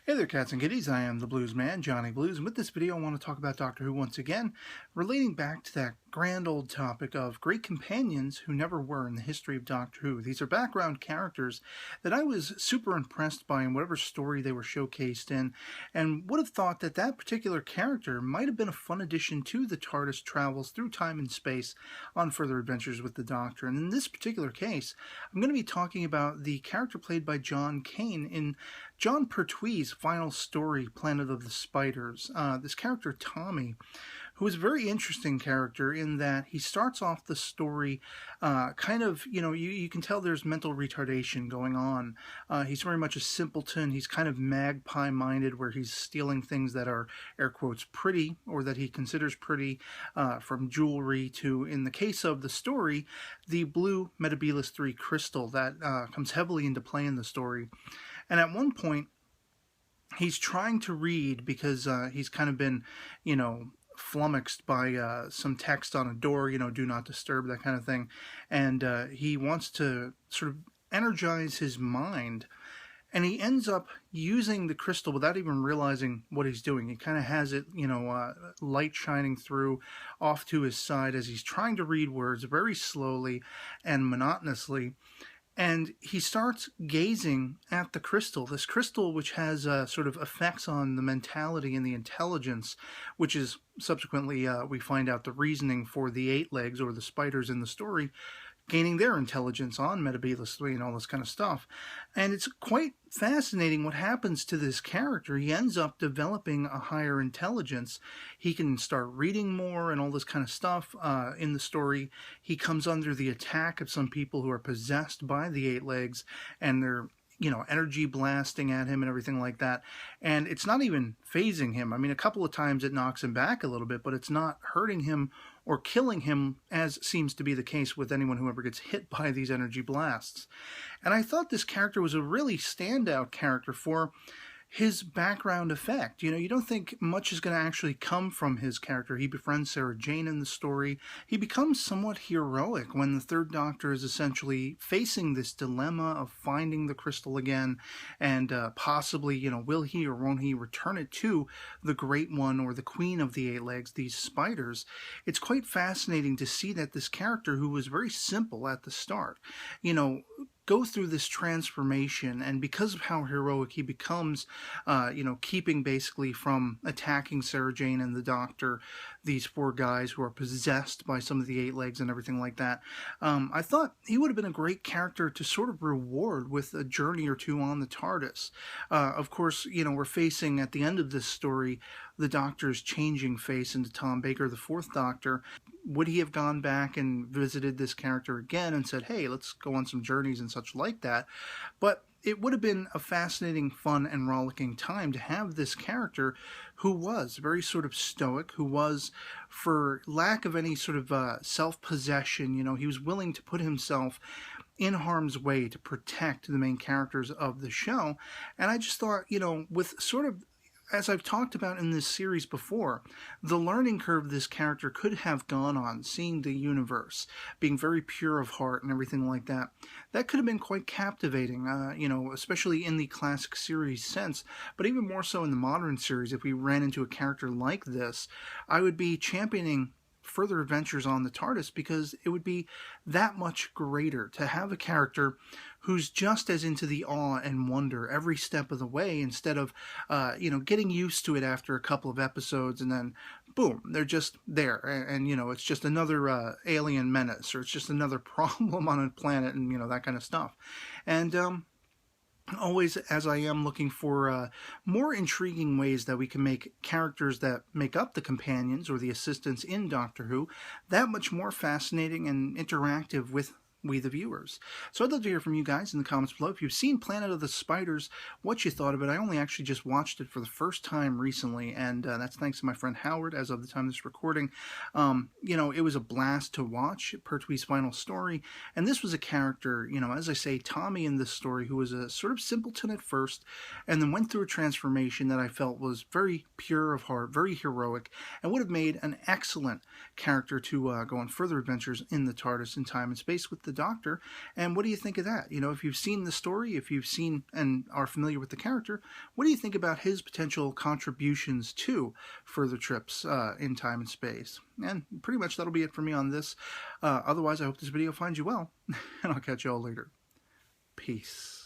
Hey there, cats and kitties. I am the Blues Man, Johnny Blues, and with this video I want to talk about Doctor Who once again, relating back to that grand old topic of great companions who never were in the history of Doctor Who. These are background characters that I was super impressed by in whatever story they were showcased in, and would have thought that that particular character might have been a fun addition to the TARDIS travels through time and space on further adventures with the Doctor. And in this particular case, I'm going to be talking about the character played by John Kane in John Pertwee's final story, Planet of the Spiders. This character, Tommy, who is a very interesting character in that he starts off the story kind of, you can tell there's mental retardation going on. He's very much a simpleton. He's kind of magpie-minded, where he's stealing things that are, air quotes, pretty, or that he considers pretty, from jewelry to, in the case of the story, the blue Metebelis 3 crystal that comes heavily into play in the story. And at one point, he's trying to read because he's kind of been, flummoxed by some text on a door, do not disturb, that kind of thing. And he wants to sort of energize his mind. And he ends up using the crystal without even realizing what he's doing. He kind of has it, light shining through off to his side as he's trying to read words very slowly and monotonously. And he starts gazing at the crystal, this crystal which has sort of effects on the mentality and the intelligence, which is subsequently, we find out the reasoning for the eight legs, or the spiders in the story, gaining their intelligence on Metebelis 3 and all this kind of stuff. And it's quite fascinating what happens to this character. He ends up developing a higher intelligence. He can start reading more and all this kind of stuff in the story. He comes under the attack of some people who are possessed by the eight legs, and they're energy blasting at him and everything like that. And it's not even phasing him. I mean, a couple of times it knocks him back a little bit, but it's not hurting him or killing him, as seems to be the case with anyone who ever gets hit by these energy blasts. And I thought this character was a really standout character for his background effect. You don't think much is going to actually come from his character. He befriends Sarah Jane in the story. He becomes somewhat heroic when the Third Doctor is essentially facing this dilemma of finding the crystal again, and possibly, will he or won't he return it to the Great One or the Queen of the Eight Legs, these spiders. It's quite fascinating to see that this character, who was very simple at the start, go through this transformation, and because of how heroic he becomes, keeping basically from attacking Sarah Jane and the Doctor, these four guys who are possessed by some of the eight legs and everything like that. I thought he would have been a great character to sort of reward with a journey or two on the TARDIS. Of course, we're facing at the end of this story the Doctor's changing face into Tom Baker, the Fourth Doctor. Would he have gone back and visited this character again and said, hey, let's go on some journeys and such like that? But it would have been a fascinating, fun, and rollicking time to have this character who was very sort of stoic, who was, for lack of any sort of self-possession, he was willing to put himself in harm's way to protect the main characters of the show. And I just thought, with sort of, as I've talked about in this series before, the learning curve this character could have gone on, seeing the universe, being very pure of heart and everything like that, that could have been quite captivating, especially in the classic series sense, but even more so in the modern series. If we ran into a character like this, I would be championing further adventures on the TARDIS, because it would be that much greater to have a character who's just as into the awe and wonder every step of the way, instead of, getting used to it after a couple of episodes and then, boom, they're just there. And it's just another alien menace, or it's just another problem on a planet, and, that kind of stuff. And, always, as I am, looking for more intriguing ways that we can make characters that make up the companions or the assistants in Doctor Who that much more fascinating and interactive with we the viewers. So I'd love to hear from you guys in the comments below. If you've seen Planet of the Spiders, what you thought of it. I only actually just watched it for the first time recently, and that's thanks to my friend Howard as of the time of this recording. It was a blast to watch, Pertwee's final story, and this was a character, as I say, Tommy in this story, who was a sort of simpleton at first, and then went through a transformation that I felt was very pure of heart, very heroic, and would have made an excellent character to go on further adventures in the TARDIS in time and space with the Doctor, and what do you think of that? You know, if you've seen the story, if you've seen and are familiar with the character, what do you think about his potential contributions to further trips in time and space? And pretty much that'll be it for me on this. Otherwise, I hope this video finds you well, and I'll catch you all later. Peace.